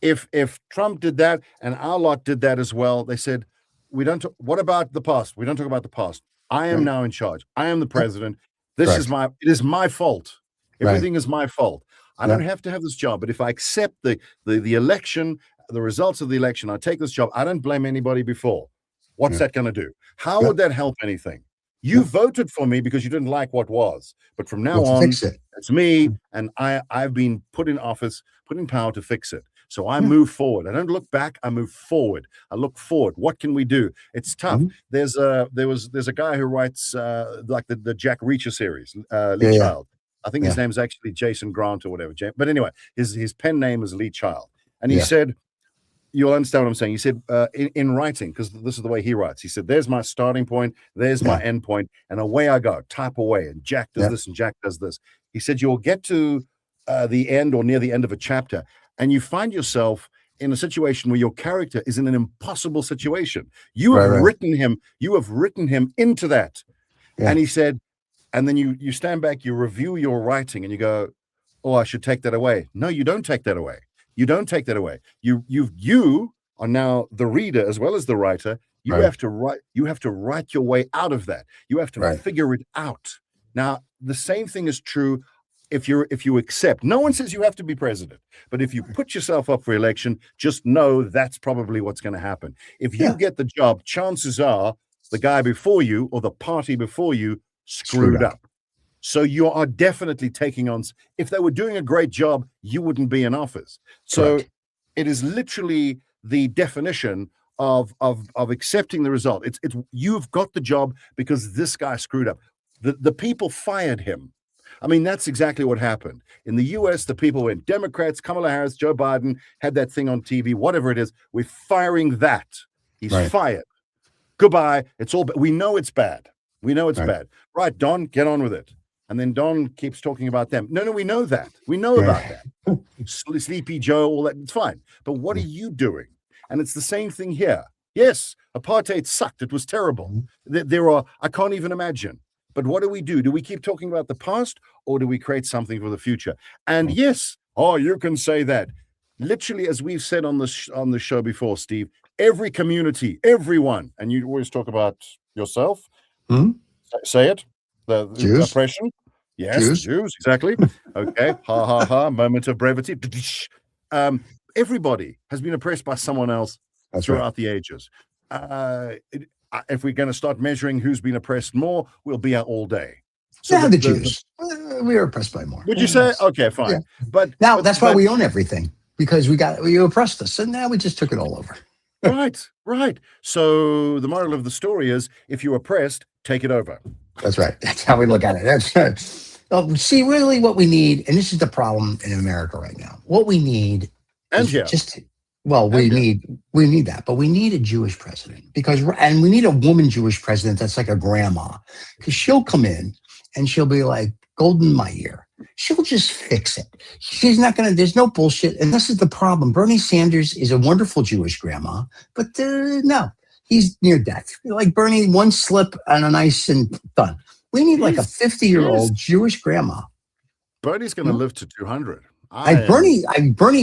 if Trump did that and our lot did that as well, they said, we don't. What about the past? We don't talk about the past. I am Right. now in charge. I am the president. This is Correct. it is my fault. Everything is my fault. I don't Yeah. have to have this job. But if I accept the election, the results of the election, I take this job. I don't blame anybody before. What's that going to do? How would that help anything? You voted for me because you didn't like what was. But from now on, fix it. it's me, and I've been put in office, put in power to fix it. So I move forward. I don't look back. I move forward. I look forward. What can we do? It's tough. There's a guy who writes like the Jack Reacher series, Lee Child. I think his name's actually Jason Grant or whatever. But anyway, his pen name is Lee Child, and he said, you'll understand what I'm saying. He said in writing, because this is the way he writes. He said, "There's my starting point. There's my end point, and away I go. Type away, and Jack does this, and Jack does this." He said, "You'll get to the end or near the end of a chapter, and you find yourself in a situation where your character is in an impossible situation. You have written him. You have written him into that." And he said, and then you stand back, you review your writing, and you go, "Oh, I should take that away." No, you don't take that away. You don't take that away. You are now the reader as well as the writer. You have to write. You have to write your way out of that. You have to figure it out. Now, the same thing is true if you accept. No one says you have to be president, but if you put yourself up for election, just know that's probably what's going to happen. If you get the job, chances are the guy before you or the party before you screwed up. So you are definitely taking on. If they were doing a great job, you wouldn't be in office. So it is literally the definition of accepting the result. It's you've got the job because this guy screwed up. The people fired him. I mean, that's exactly what happened. In the US, the people went Democrats, Kamala Harris, Joe Biden had that thing on TV, whatever it is. We're firing that. He's fired. Goodbye. It's all. We know it's bad. We know it's bad. Right, Don, get on with it. And then Don keeps talking about them. No, we know that. We know about that. Sleepy Joe, all that. It's fine. But what are you doing? And it's the same thing here. Yes, apartheid sucked. It was terrible. There are, I can't even imagine. But what do? Do we keep talking about the past, or do we create something for the future? And yes, you can say that. Literally, as we've said on the show before, Steve, every community, everyone, and you always talk about yourself. Say it. The Jews. Oppression. Yes, Jews, exactly. Okay. Ha. Moment of brevity. Everybody has been oppressed by someone else throughout the ages. If we're going to start measuring who's been oppressed more, we'll be out all day. So the Jews. We are oppressed by more. Would you say? Okay, fine. Yeah. But now that's why we own everything, because you oppressed us, and now we just took it all over. Right. So the moral of the story is, if you're oppressed, take it over. That's right. That's how we look at it. That's see, really what we need, and this is the problem in America right now. What we need is we need that, but we need a Jewish president and we need a woman Jewish president that's like a grandma, because she'll come in and she'll be like golden in my ear. She'll just fix it. She's not going to, there's no bullshit. And this is the problem. Bernie Sanders is a wonderful Jewish grandma, but no, he's near death. Like Bernie, one slip on an ice and done. We need like a 50-year-old Jewish grandma. Bernie's going to live to 200. I think Bernie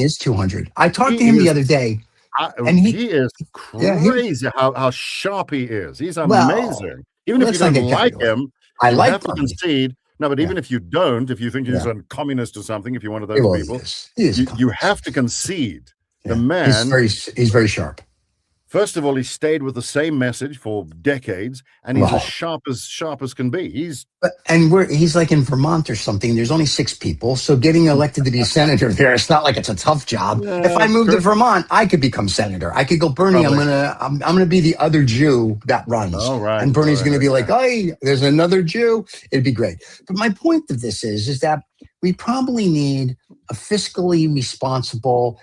is 200. I talked to him the other day. And he is crazy how sharp he is. He's amazing. Even if you don't like him, I like have to concede. No, but even if you don't, if you think he's a communist or something, if you're one of those people, you have to concede. The man, he's very sharp. First of all, he stayed with the same message for decades, and he's as sharp as can be. He's like in Vermont or something. There's only 6 people, so getting elected to be senator there, it's not like it's a tough job. If I moved to Vermont, I could become senator. I could go, Bernie. I'm gonna be the other Jew that runs. And Bernie's gonna be like, "Hey, there's another Jew." It'd be great. But my point of this is that we probably need a fiscally responsible,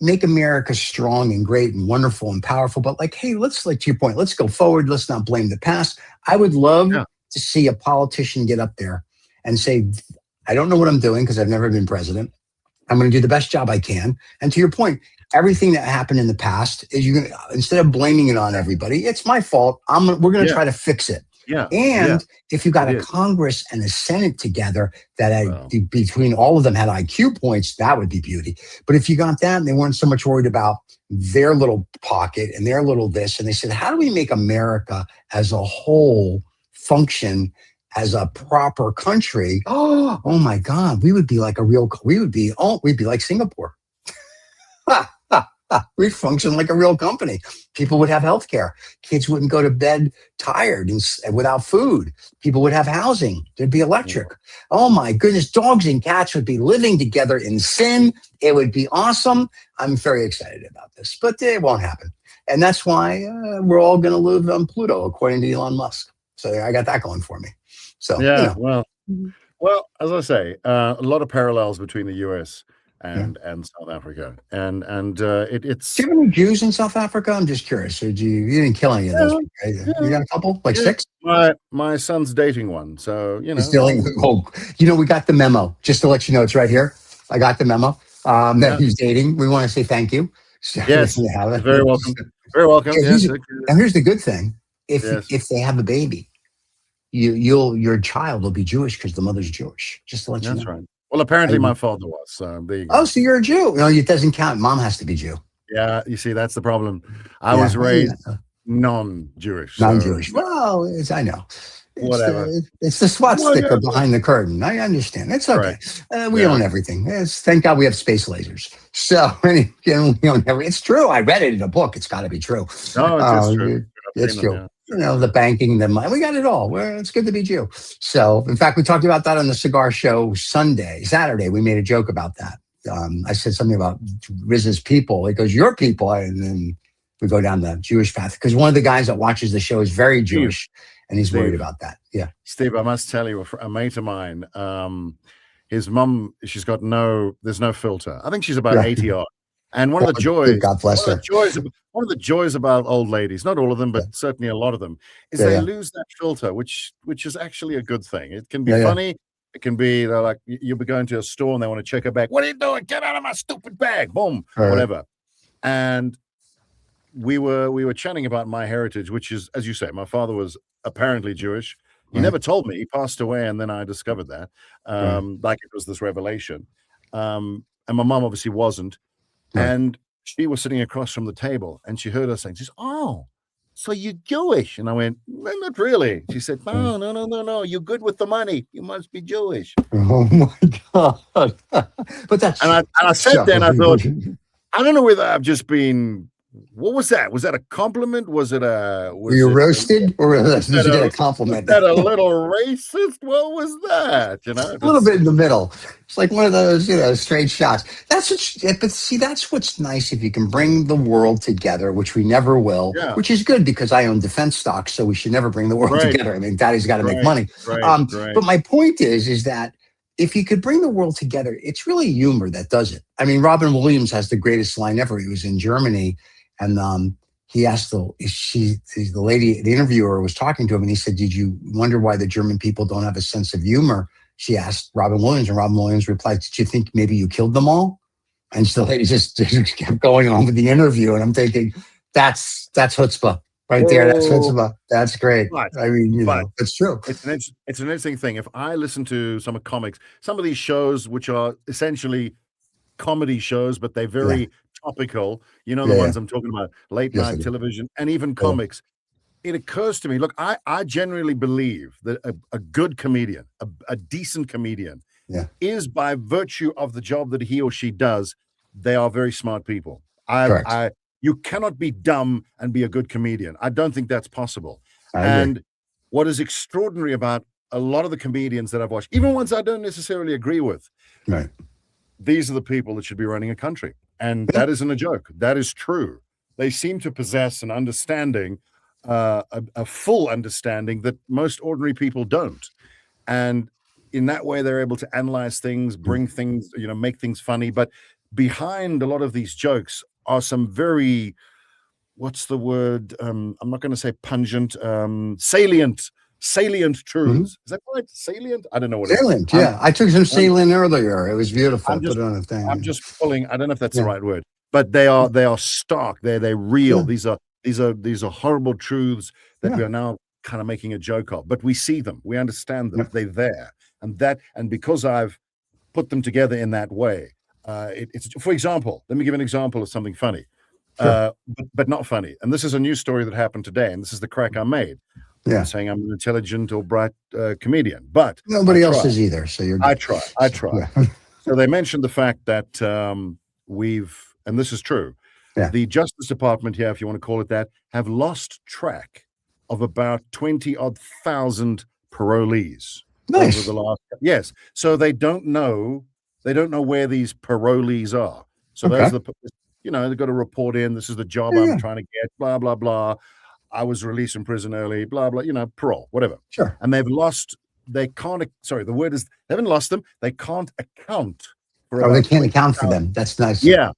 make America strong and great and wonderful and powerful, but hey, let's to your point, let's go forward. Let's not blame the past. I would love to see a politician get up there and say, I don't know what I'm doing because I've never been president. I'm going to do the best job I can. And to your point, everything that happened in the past is instead of blaming it on everybody, it's my fault. We're going to try to fix it. If you got a Congress and a Senate together that between all of them had IQ points, that would be beauty. But if you got that and they weren't so much worried about their little pocket and their little this. And they said, how do we make America as a whole function as a proper country? Oh my God, we would be like we'd be like Singapore. We'd function like a real company. People would have health care. Kids wouldn't go to bed tired and without food. People would have housing. There'd be electric. Oh my goodness. Dogs and cats would be living together in sin. It would be awesome. I'm very excited about this, but it won't happen. And that's why we're all going to live on Pluto, according to Elon Musk. So I got that going for me. So, yeah, well, as I say, a lot of parallels between the US and South Africa, and it's. Do you have any Jews in South Africa? I'm just curious. Or you didn't kill any of those people, right? You got a couple, like 6? My son's dating one, so we got the memo. Just to let you know, it's right here. I got the memo that he's dating. We want to say thank you. So, yes, very welcome. Very welcome. And here's the good thing: if they have a baby, your child will be Jewish because the mother's Jewish. Just to let you know. That's right. Well, apparently my father was. So there you go. Oh, so you're a Jew? No, it doesn't count. Mom has to be Jew. Yeah, you see, that's the problem. I was raised non-Jewish. Non-Jewish. Well, I know. Whatever. It's the swastika behind the curtain. I understand. It's okay. We own everything. Thank God we have space lasers. So we own everything. It's true. I read it in a book. It's got to be true. No, it's true. It's true. The banking, the money, we got it all. It's good to be Jew. So, in fact, we talked about that on the cigar show Saturday. We made a joke about that. I said something about Riz's people. He goes, your people. And then we go down the Jewish path. Because one of the guys that watches the show is very Jewish, and he's worried about that. Yeah. Steve, I must tell you, a mate of mine, his mum, there's no filter. I think she's about 80 odd. And one of the joys, God bless her. One of the joys about old ladies, not all of them, but certainly a lot of them, is they lose that filter, which is actually a good thing. It can be funny. It can be like you'll be going to a store and they want to check her bag. What are you doing? Get out of my stupid bag! Boom, whatever. And we were chatting about my heritage, which is, as you say, my father was apparently Jewish. He never told me. He passed away, and then I discovered that, like it was this revelation. And my mom obviously wasn't. And she was sitting across from the table, and she heard us saying, "Oh, so you're Jewish?" And I went, "Well, not really." She said, "No. You're good with the money. You must be Jewish." Oh my God! But that's and I sat there and I thought, I don't know whether I've just been. What was that? Was that a compliment? Was it a? Were you roasted, or did you get a compliment? Was that a little racist? What was that? A little bit in the middle. It's like one of those, straight shots. But see, that's what's nice if you can bring the world together, which we never will. Which is good because I own defense stocks, so we should never bring the world together. I mean, Daddy's got to make money. But my point is that if you could bring the world together, it's really humor that does it. I mean, Robin Williams has the greatest line ever. He was in Germany. And he asked the lady, the interviewer was talking to him, and he said, "Did you wonder why the German people don't have a sense of humor?" She asked Robin Williams, and Robin Williams replied, "Did you think maybe you killed them all?" And so the lady just kept going on with the interview, and I'm thinking, that's chutzpah right there. That's chutzpah. That's great. I mean, it's true. It's an interesting thing. If I listen to some of comics, some of these shows, which are essentially comedy shows, but they're very topical, the ones I'm talking about, late night television and even comics. It occurs to me, look, I genuinely believe that a good comedian, a decent comedian, is by virtue of the job that he or she does, they are very smart people. You cannot be dumb and be a good comedian. I don't think that's possible. And what is extraordinary about a lot of the comedians that I've watched, even ones I don't necessarily agree with, these are the people that should be running a country. And that isn't a joke. That is true. They seem to possess an understanding, a full understanding that most ordinary people don't. And in that way, they're able to analyze things, bring things, make things funny. But behind a lot of these jokes are some very, what's the word? I'm not going to say pungent, salient truths. Is that right? Salient? I don't know what salient. I took some salient earlier. It was beautiful. Put it on a thing. I'm just pulling. I don't know if that's the right word, but they are stark. They're real. These are horrible truths that we are now kind of making a joke of. But we see them. We understand them. They're there, and because I've put them together in that way, it's. For example, let me give an example of something funny. but not funny. And this is a news story that happened today, and this is the crack I made. Yeah. I'm saying I'm an intelligent or bright comedian, but nobody else is either. So you're good. I try. Yeah. So they mentioned the fact that and this is true, the Justice Department here, if you want to call it that, have lost track of about 20-odd thousand parolees. Nice. Over the last, yes. So they don't know where these parolees are. So those are the, they've got to report in. This is the job I'm trying to get. Blah blah blah. I was released from prison early. Blah blah. Parole, whatever. Sure. And they've lost. They can't. Sorry, the word is they haven't lost them. They can't account for. They can't account for them. That's nice. Yeah.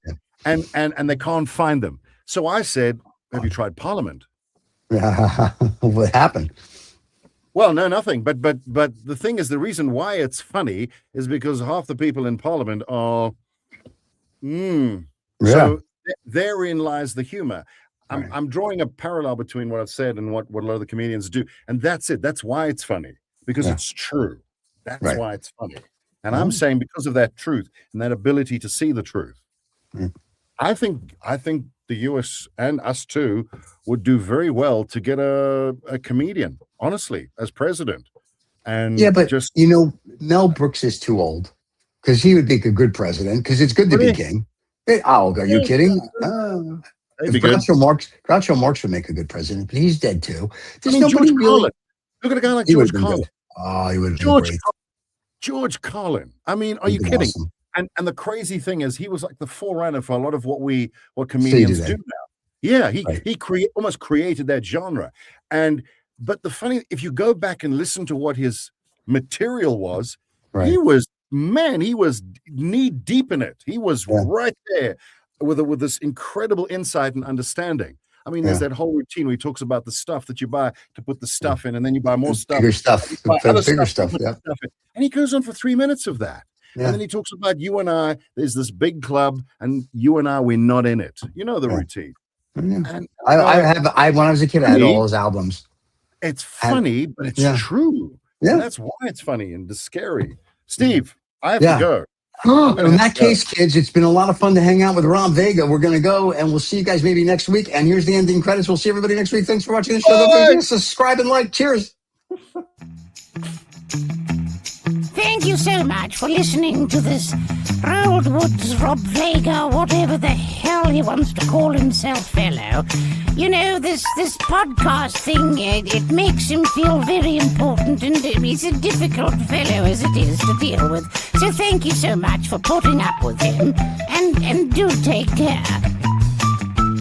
And they can't find them. So I said, "Have you tried Parliament?" What happened? Well, no, nothing. But the thing is, the reason why it's funny is because half the people in Parliament are. So therein lies the humor. I'm drawing a parallel between what I've said and what a lot of the comedians do, and that's it. That's why it's funny, because it's true. That's why it's funny. And I'm saying because of that truth and that ability to see the truth, I think the US and us too would do very well to get a comedian, honestly, as president. And but Mel Brooks is too old because he would make a good president because it's good to be king. Are you kidding? Groucho Marx would make a good president, but he's dead too. There's nobody really. Look at a guy like George Carlin. Oh, he would have been great. George Carlin. I mean, are you kidding? Awesome. And the crazy thing is, he was like the forerunner for a lot of what comedians do now. Yeah, he almost created that genre. But the funny, if you go back and listen to what his material was, he was knee deep in it. He was right there with this incredible insight and understanding. I mean, there's that whole routine where he talks about the stuff that you buy to put the stuff in, and then you buy more stuff. Bigger stuff. Bigger stuff. And he goes on for 3 minutes of that. Yeah. And then he talks about you and I, there's this big club, and you and I, we're not in it. You know the routine. Yeah. And, when I was a kid, I had all those albums. It's funny, but it's true. Yeah. And that's why it's funny and scary. Steve, I have to go. In that case, kids, it's been a lot of fun to hang out with Rob Vega. We're going to go, and we'll see you guys maybe next week. And here's the ending credits. We'll see everybody next week. Thanks for watching the show. Don't forget to subscribe and like. Cheers. Thank you so much for listening to this Old Woods Rob Vega, whatever the hell he wants to call himself, fellow. This podcast thing, it makes him feel very important, and he's a difficult fellow as it is to deal with. So thank you so much for putting up with him, and do take care.